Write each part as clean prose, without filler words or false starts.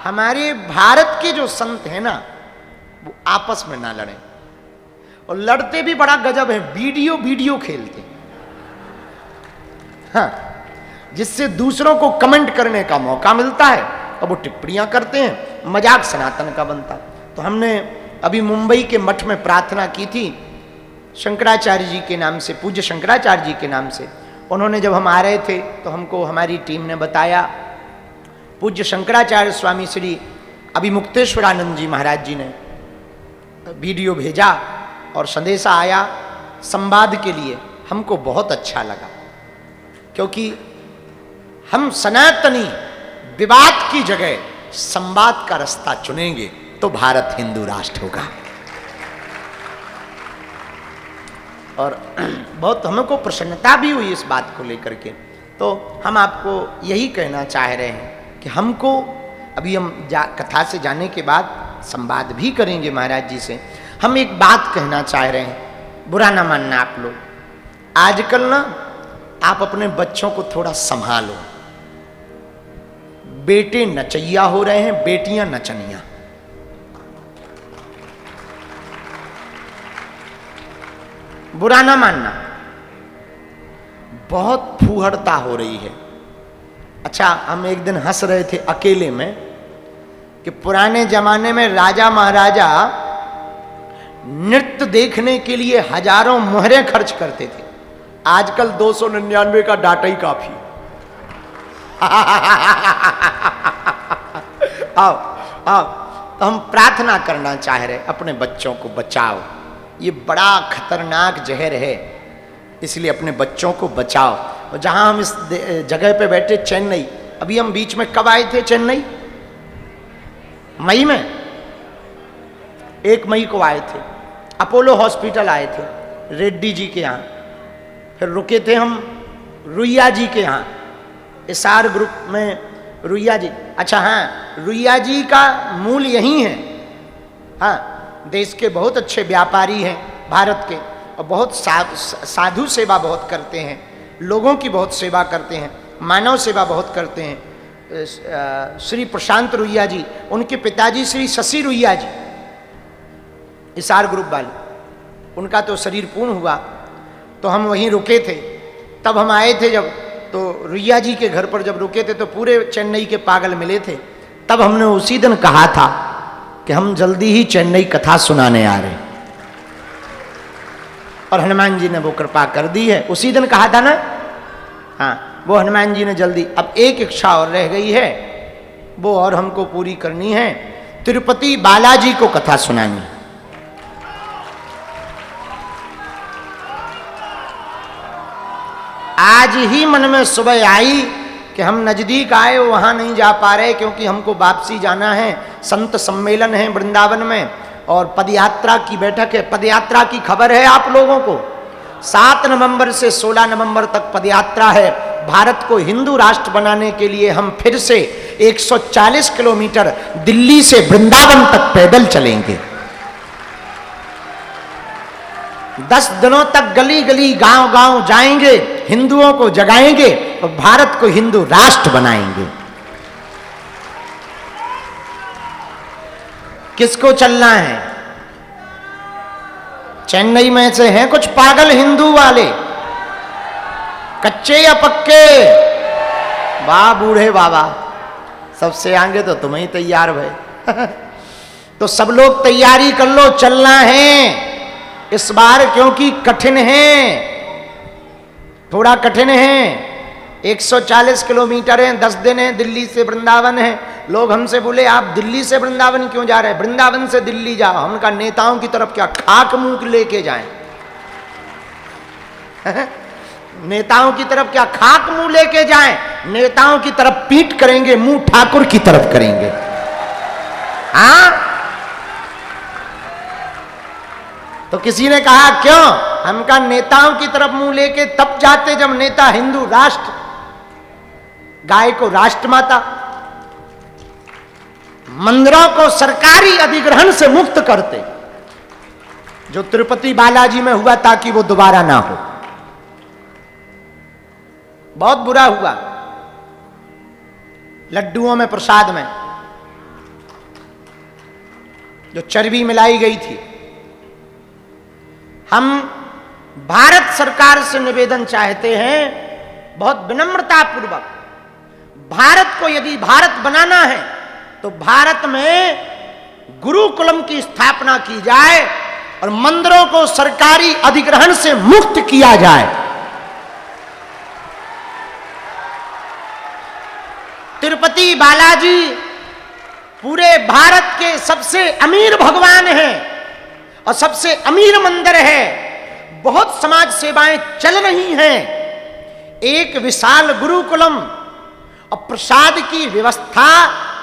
हमारे भारत के जो संत हैं ना, वो आपस में ना लड़ें, और लड़ते भी बड़ा गजब है, वीडियो खेलते, हाँ, जिससे दूसरों को कमेंट करने का मौका मिलता है और वो टिप्पणियां करते हैं, मजाक सनातन का बनता। तो हमने अभी मुंबई के मठ में प्रार्थना की थी शंकराचार्य जी के नाम से, पूज्य शंकराचार्य जी के नाम से। उन्होंने जब हम आ रहे थे तो हमको हमारी टीम ने बताया, पूज्य शंकराचार्य स्वामी श्री अभिमुक्तेश्वरानंद जी महाराज जी ने वीडियो भेजा और संदेशा आया संवाद के लिए। हमको बहुत अच्छा लगा, क्योंकि हम सनातनी विवाद की जगह संवाद का रास्ता चुनेंगे तो भारत हिंदू राष्ट्र होगा। और बहुत हमको प्रसन्नता भी हुई इस बात को लेकर के। तो हम आपको यही कहना चाह रहे हैं कि हमको अभी हम कथा से जाने के बाद संवाद भी करेंगे महाराज जी से। हम एक बात कहना चाह रहे हैं, बुरा ना मानना आप लोग। आजकल ना आप अपने बच्चों को थोड़ा संभालो। बेटे नचैया हो रहे हैं, बेटियां नचनिया। बुरा ना मानना, बहुत फूहड़ता हो रही है। अच्छा, हम एक दिन हंस रहे थे अकेले में कि पुराने जमाने में राजा महाराजा नृत्य देखने के लिए हजारों मोहरे खर्च करते थे, आजकल 299 का डाटा ही काफी। आओ आओ, तो हम प्रार्थना करना चाह रहे, अपने बच्चों को बचाओ। ये बड़ा खतरनाक जहर है, इसलिए अपने बच्चों को बचाओ। और जहां हम इस जगह पे बैठे, चेन्नई, अभी हम बीच में कब आए थे चेन्नई? मई में, 1 मई को आए थे। अपोलो हॉस्पिटल आए थे रेड्डी जी के यहाँ, फिर रुके थे हम रुइया जी के यहाँ, एसआर ग्रुप में रुइया जी। अच्छा हाँ, रुइया जी का मूल यही है। हाँ, देश के बहुत अच्छे व्यापारी हैं भारत के, और बहुत साधु सेवा बहुत करते हैं, लोगों की बहुत सेवा करते हैं, मानव सेवा बहुत करते हैं। श्री प्रशांत रुइया जी, उनके पिताजी श्री शशि रुइया जी, एसआर ग्रुप वाले, उनका तो शरीर पूर्ण हुआ। तो हम वहीं रुके थे, तब हम आए थे जब, तो रुइया जी के घर पर जब रुके थे तो पूरे चेन्नई के पागल मिले थे। तब हमने उसी दिन कहा था कि हम जल्दी ही चेन्नई कथा सुनाने आ रहे हैं, और हनुमान जी ने वो कृपा कर दी है। उसी दिन कहा था ना, हाँ, वो हनुमान जी ने जल्दी। अब एक इच्छा और रह गई है, वो और हमको पूरी करनी है, तिरुपति बालाजी को कथा सुनानी। आज ही मन में सुबह आई कि हम नजदीक आए, वहां नहीं जा पा रहे क्योंकि हमको वापसी जाना है, संत सम्मेलन है वृंदावन में, और पदयात्रा की बैठक है। पदयात्रा की खबर है आप लोगों को, 7 नवंबर से 16 नवंबर तक पदयात्रा है। भारत को हिंदू राष्ट्र बनाने के लिए हम फिर से 140 किलोमीटर दिल्ली से वृंदावन तक पैदल चलेंगे। 10 दिनों तक गली गली गांव गांव जाएंगे, हिंदुओं को जगाएंगे और भारत को हिंदू राष्ट्र बनाएंगे। किसको चलना है? चेन्नई में से हैं कुछ पागल हिंदू वाले, कच्चे या पक्के? वाह बूढ़े बाबा, सबसे आगे तो तुम ही तैयार भय। तो सब लोग तैयारी कर लो, चलना है इस बार, क्योंकि कठिन है, थोड़ा कठिन है। 140 किलोमीटर है, 10 दिन है, दिल्ली से वृंदावन है। लोग हमसे बोले आप दिल्ली से वृंदावन क्यों जा रहे हैं? वृंदावन से दिल्ली जाओ। हम कहा नेताओं की तरफ क्या खाक मुंह लेके जाएं? नेताओं की तरफ क्या खाक मुंह लेके जाएं? नेताओं की तरफ पीठ करेंगे, मुंह ठाकुर की तरफ करेंगे। हाँ, तो किसी ने कहा क्यों? हम कहा नेताओं की तरफ मुंह लेके तब जाते जब नेता हिंदू राष्ट्र, गाय को राष्ट्र माता, मंदिरों को सरकारी अधिग्रहण से मुक्त करते, जो तिरुपति बालाजी में हुआ, ताकि वो दोबारा ना हो। बहुत बुरा हुआ। लड्डुओं में, प्रसाद में जो चर्बी मिलाई गई थी। हम भारत सरकार से निवेदन चाहते हैं, बहुत विनम्रता पूर्वक, भारत को यदि भारत बनाना है तो भारत में गुरुकुलम की स्थापना की जाए और मंदिरों को सरकारी अधिग्रहण से मुक्त किया जाए। तिरुपति बालाजी पूरे भारत के सबसे अमीर भगवान हैं और सबसे अमीर मंदिर है। बहुत समाज सेवाएं चल रही हैं। एक विशाल गुरुकुलम और प्रसाद की व्यवस्था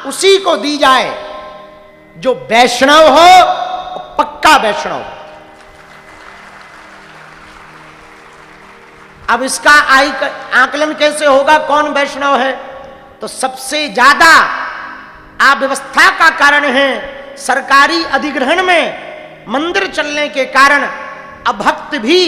उसी को दी जाए जो वैष्णव हो, पक्का वैष्णव। अब इसका आकलन कैसे होगा कौन वैष्णव है? तो सबसे ज्यादा अव्यवस्था का कारण है सरकारी अधिग्रहण में मंदिर चलने के कारण अभक्त भी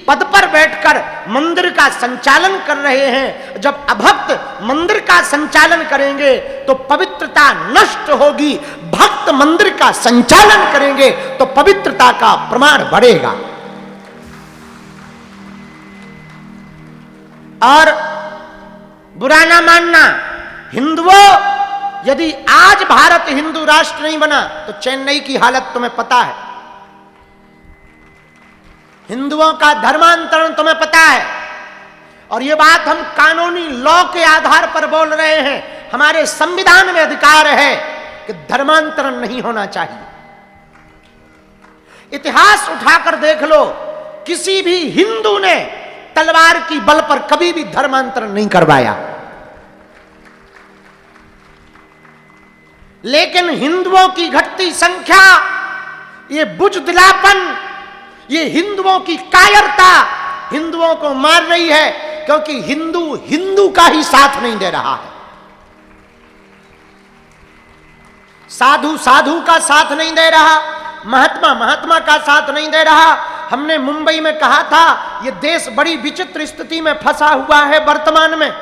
पद पर बैठकर मंदिर का संचालन कर रहे हैं। जब अभक्त मंदिर का संचालन करेंगे तो पवित्रता नष्ट होगी, भक्त मंदिर का संचालन करेंगे तो पवित्रता का प्रमाण बढ़ेगा। और बुरा ना मानना, हिंदुओं, यदि आज भारत हिंदू राष्ट्र नहीं बना तो चेन्नई की हालत तुम्हें पता है। हिंदुओं का धर्मांतरण तुम्हें पता है। और यह बात हम कानूनी लॉ के आधार पर बोल रहे हैं। हमारे संविधान में अधिकार है कि धर्मांतरण नहीं होना चाहिए। इतिहास उठाकर देख लो, किसी भी हिंदू ने तलवार की बल पर कभी भी धर्मांतरण नहीं करवाया। लेकिन हिंदुओं की घटती संख्या, ये बुजदिलापन, ये हिंदुओं की कायरता हिंदुओं को मार रही है, क्योंकि हिंदू हिंदू का ही साथ नहीं दे रहा है। साधु साधु का साथ नहीं दे रहा, महात्मा महात्मा का साथ नहीं दे रहा। हमने मुंबई में कहा था, यह देश बड़ी विचित्र स्थिति में फंसा हुआ है वर्तमान में।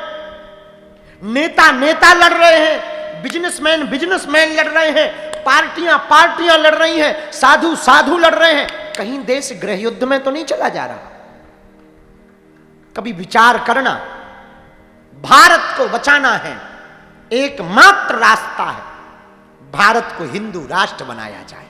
नेता नेता लड़ रहे हैं, बिजनेसमैन बिजनेसमैन लड़ रहे हैं, पार्टियां पार्टियां लड़ रही हैं, साधु साधु लड़ रहे हैं। कहीं देश गृह युद्ध में तो नहीं चला जा रहा? कभी विचार करना। भारत को बचाना है, एकमात्र रास्ता है भारत को हिंदू राष्ट्र बनाया जाए।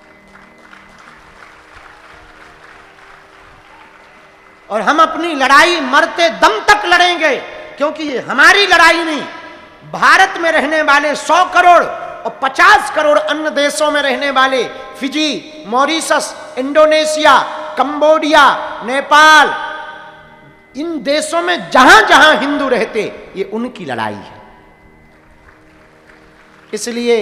और हम अपनी लड़ाई मरते दम तक लड़ेंगे, क्योंकि ये हमारी लड़ाई नहीं, भारत में रहने वाले 100 करोड़ और 50 करोड़ अन्य देशों में रहने वाले Fiji, Mauritius, Indonesia, Cambodia, Nepal, इन देशों में जहां जहां हिंदू रहते, ये उनकी लड़ाई है। इसलिए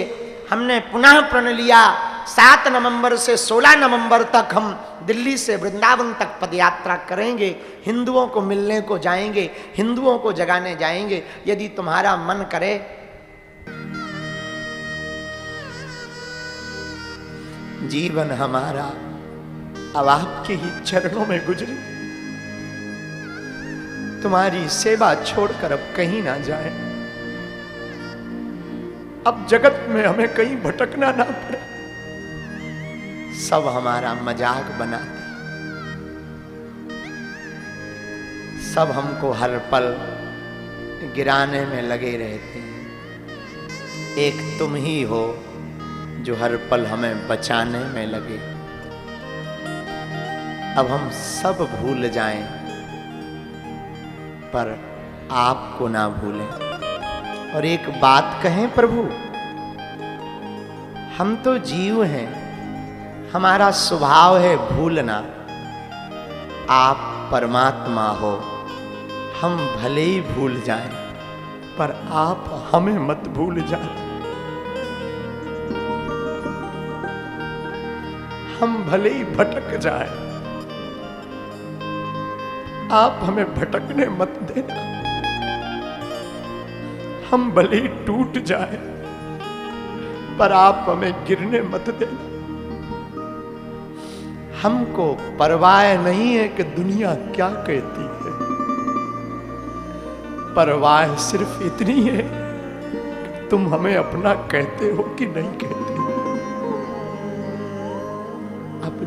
हमने पुनः प्रण लिया, 7 नवंबर से 16 नवंबर तक हम दिल्ली से वृंदावन तक पदयात्रा करेंगे। हिंदुओं को मिलने को जाएंगे, हिंदुओं को जगाने जाएंगे। यदि तुम्हारा मन करे जीवन हमारा अब आपके ही चरणों में गुजरे, तुम्हारी सेवा छोड़कर अब कहीं ना जाए, अब जगत में हमें कहीं भटकना ना पड़े। सब हमारा मजाक बनाते, सब हमको हर पल गिराने में लगे रहते हैं। एक तुम ही हो जो हर पल हमें बचाने में लगे। अब हम सब भूल जाएं, पर आपको ना भूलें। और एक बात कहें प्रभु, हम तो जीव हैं, हमारा स्वभाव है भूलना। आप परमात्मा हो, हम भले ही भूल जाएं, पर आप हमें मत भूल जाएं। हम भले ही भटक जाएं, आप हमें भटकने मत देना। हम भले ही टूट जाएं, पर आप हमें गिरने मत देना। हमको परवाह नहीं है कि दुनिया क्या कहती है, परवाह सिर्फ इतनी है कि तुम हमें अपना कहते हो कि नहीं कहते।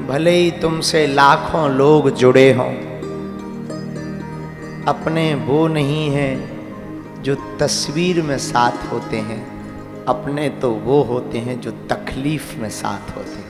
भले ही तुमसे लाखों लोग जुड़े हों, अपने वो नहीं हैं जो तस्वीर में साथ होते हैं, अपने तो वो होते हैं जो तकलीफ में साथ होते हैं।